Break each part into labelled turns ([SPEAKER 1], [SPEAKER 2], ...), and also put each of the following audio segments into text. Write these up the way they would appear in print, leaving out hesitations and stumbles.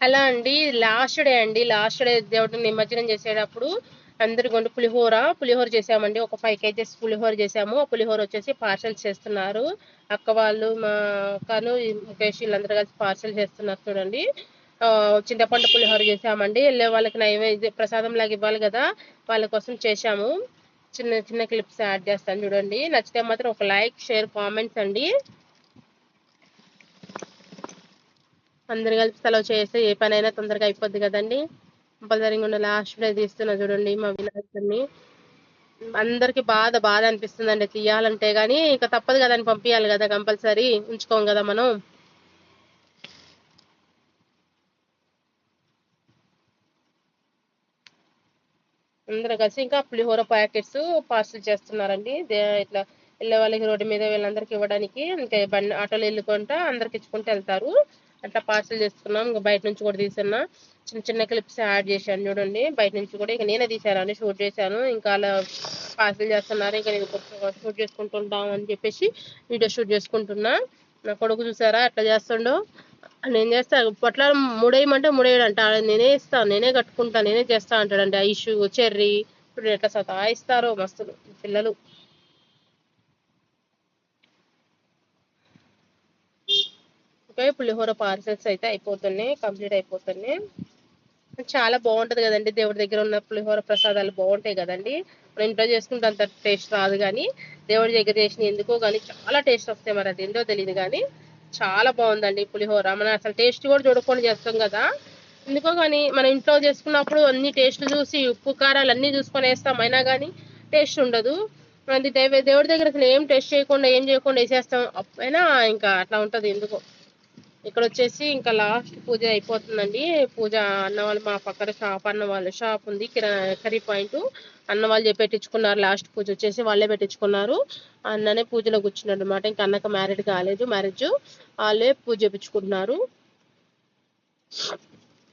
[SPEAKER 1] Hello అండి. Last day దేవుడిని నిమజ్జనం చేసేటప్పుడు అందరి కొండు పులిహోర చేసామండి. ఒక 5 కేజెస్ పులిహోర చేసాము. పులిహోర వచ్చేసి పార్సల్ చేస్తున్నారు. అక్క వాళ్ళు మా అక్కను ముఖేష్ వీళ్ళందరూ కలిసి పార్సల్ చేస్తున్నారు చూడండి. చింతపండు పులిహోర చేసామండి. వెళ్ళే వాళ్ళకి నైవేద్య ప్రసాదం లాగా ఇవ్వాలి కదా, వాళ్ళ కోసం చేశాము. చిన్న చిన్న క్లిప్స్ యాడ్ చేస్తాను చూడండి. నచ్చితే మాత్రం ఒక లైక్, షేర్, కామెంట్స్ అండి. అందరు కలిసి సెలవు చేస్తే ఏ పనైనా తొందరగా అయిపోద్ది కదండి. కంపల్సరీగా లాస్ట్ డే తీస్తున్నా చూడండి మా వినాయకుడిని. అందరికి బాధ అనిపిస్తుందండి తీయాలంటే, గానీ ఇక తప్పదు కదని పంపించాలి కదా, కంపల్సరీ ఉంచుకోం కదా మనం. అందరూ కలిసి ఇంకా పులిహోర ప్యాకెట్స్ పార్సల్ చేస్తున్నారండి. ఇట్లా వెళ్ళే వాళ్ళకి రోడ్డు మీద వీళ్ళందరికి ఇవ్వడానికి, ఇంకా బండి ఆటోలో వెళ్ళుకుంటా అందరికి ఇచ్చుకుంటూ వెళ్తారు. అట్లా పార్సల్ చేస్తున్నాం. ఇంకా బయట నుంచి కూడా తీస్తున్నా. చిన్న చిన్న క్లిప్స్ యాడ్ చేశాను చూడండి. బయట నుంచి కూడా ఇక నేనే తీసాను, షూట్ చేశాను. ఇంకా అలా పార్సల్ చేస్తున్నారు. ఇంకా నేను షూట్ చేసుకుంటుంటాం అని చెప్పేసి వీడియో షూట్ చేసుకుంటున్నా. నా కొడుకు చూసారా ఎట్లా చేస్తుండో. నేను చేస్తా పొట్ల ముడేయమంటే ముడేయడంట. నేనే ఇస్తాను, నేనే కట్టుకుంటాను, నేనే చేస్తా అంటాడండి. ఐషు, చెర్రీ ఇప్పుడు ఎట్లా సతాయిస్తారో మస్తులు పిల్లలు. ఓకే, పులిహోర పార్సల్స్ అయితే అయిపోతున్నాయి, కంప్లీట్ అయిపోతున్నాయి. చాలా బాగుంటది కదండి, దేవుడి దగ్గర ఉన్న పులిహోర ప్రసాదాలు బాగుంటాయి కదండి. మనం ఇంట్లో చేసుకుంటే అంత టేస్ట్ రాదు, కానీ దేవుడి దగ్గర చేసిన ఎందుకో కానీ చాలా టేస్ట్ వస్తాయి. మరి అది ఏందో తెలియదు కానీ చాలా బాగుందండి పులిహోర. మనం అసలు టేస్ట్ కూడా చూడకుండా చేస్తాం కదా, ఎందుకో కానీ మనం ఇంట్లో చేసుకున్నప్పుడు అన్ని టేస్ట్లు చూసి ఉప్పు కారాలు అన్ని చూసుకొని వేస్తాం, అయినా కానీ టేస్ట్ ఉండదు. అది దేవుడి దగ్గర అసలు ఏం టేస్ట్ చేయకుండా ఏం చేయకుండా వేసేస్తాం, అయినా ఇంకా అట్లా ఉంటది ఎందుకో. ఇక్కడ వచ్చేసి ఇంకా లాస్ట్ పూజ అయిపోతుందండి. పూజ అన్న వాళ్ళు మా పక్కన అన్న వాళ్ళ షాప్ ఉంది, కర్రీ పాయింట్. అన్న వాళ్ళు పెట్టించుకున్నారు. లాస్ట్ పూజ వచ్చేసి వాళ్ళే పెట్టించుకున్నారు. అన్ననే పూజలో కూర్చున్నాడు అనమాట. ఇంకా అన్నకు మ్యారేజ్ కాలేదు, మ్యారేజ్ వాళ్ళే పూజ చేపించుకుంటున్నారు.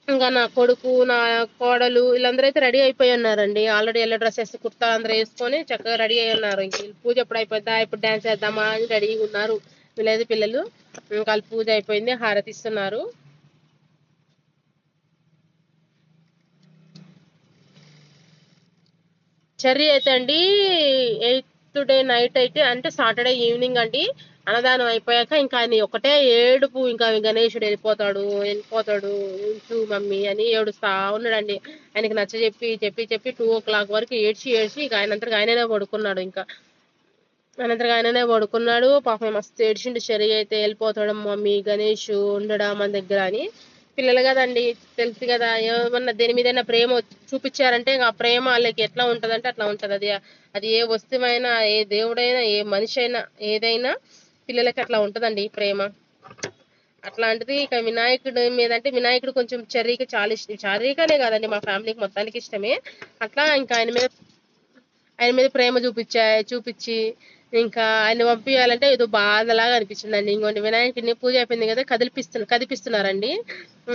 [SPEAKER 1] ఇంకా నా కొడుకు, నా కోడలు వీళ్ళందరూ అయితే రెడీ అయిపోయి ఉన్నారండి. ఆల్రెడీ ఎల్లో డ్రెస్సెస్, కుర్తా అందరూ వేసుకొని చక్కగా రెడీ అయి ఉన్నారు. ఇంక పూజ ఎప్పుడు అయిపోద్దా, ఇప్పుడు డాన్స్ చేద్దామా అని రెడీగా ఉన్నారు వీళ్ళైతే పిల్లలు. ఇంకా పూజ అయిపోయింది, హారతి ఇస్తున్నారు. చెర్రీ అయితే అండి 8th డే నైట్ అయితే, అంటే సాటర్డే ఈవినింగ్ అండి, అన్నదానం అయిపోయాక ఇంకా ఆయన ఒకటే ఏడుపు. ఇంకా గణేశుడు వెళ్ళిపోతాడు వెళ్ళిపోతాడు ఉంచు మమ్మీ అని ఏడుస్తా ఉన్నాడండి. ఆయనకి నచ్చ చెప్పి చెప్పి చెప్పి 2 o'clock వరకు ఏడ్చి ఏడ్చి ఇక ఆయనంతగా ఆయననే పడుకున్నాడు. ఇంకా అనంతరం ఆయననే పడుకున్నాడు. పాపం మస్తు ఏడ్చిండు. చెర్రీ అయితే వెళ్ళిపోతాడు మమ్మీ, గణేష్ ఉండడా మన దగ్గర అని. పిల్లలు కదండి, తెలుసు కదా, ఏమన్నా దేని మీదైనా ప్రేమ చూపించారంటే ఆ ప్రేమ వాళ్ళకి ఎట్లా ఉంటదంటే అట్లా ఉంటది. అది అది ఏ వస్తువైనా, ఏ దేవుడైనా, ఏ మనిషి అయినా, ఏదైనా పిల్లలకి అట్లా ఉంటదండి ప్రేమ. అట్లాంటిది ఇక వినాయకుడి మీద అంటే, వినాయకుడు కొంచెం చెర్రీకి చాలా ఇష్టం. చెర్రీకనే కాదండి, మా ఫ్యామిలీకి మొత్తానికి ఇష్టమే. అట్లా ఇంకా ఆయన మీద ప్రేమ చూపించి ఇంకా ఆయన పంపించాలంటే ఏదో బాధలాగా అనిపించిందండి. ఇంకోటి వినాయకుడిని పూజ అయిపోయింది కదా, కదిపిస్తున్నారండి.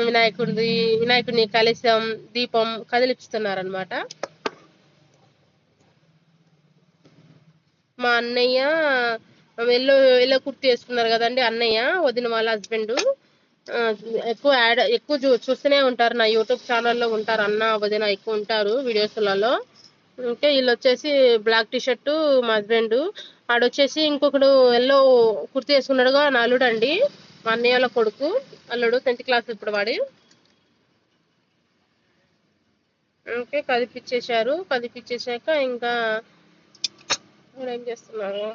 [SPEAKER 1] వినాయకుడిని కలశం, దీపం కదిలిపిస్తున్నారనమాట. మా అన్నయ్య ఎల్లో ఎల్లో కుర్తి వేసుకున్నారు కదండి, అన్నయ్య వదిన వాళ్ళ హస్బెండ్. ఎక్కువ చూస్తూనే ఉంటారు, నా యూట్యూబ్ ఛానల్లో ఉంటారు. అన్న వదిన ఎక్కువ ఉంటారు వీడియోస్లలో. ఇంకా వీళ్ళు వచ్చేసి బ్లాక్ టీ షర్టు మా హస్బెండ్. ఆడొచ్చేసి ఇంకొకడు ఎల్లో కుర్తి వేసుకున్నాడుగా, నా అల్లుడు అండి, మా అన్నయ్య వాళ్ళ కొడుకు, అల్లుడు 10th క్లాస్ ఇప్పుడు వాడు. ఓకే, కదిపిచ్చేశారు. కదిపిచ్చేసాక ఇంకా ఏం చేస్తున్నారు,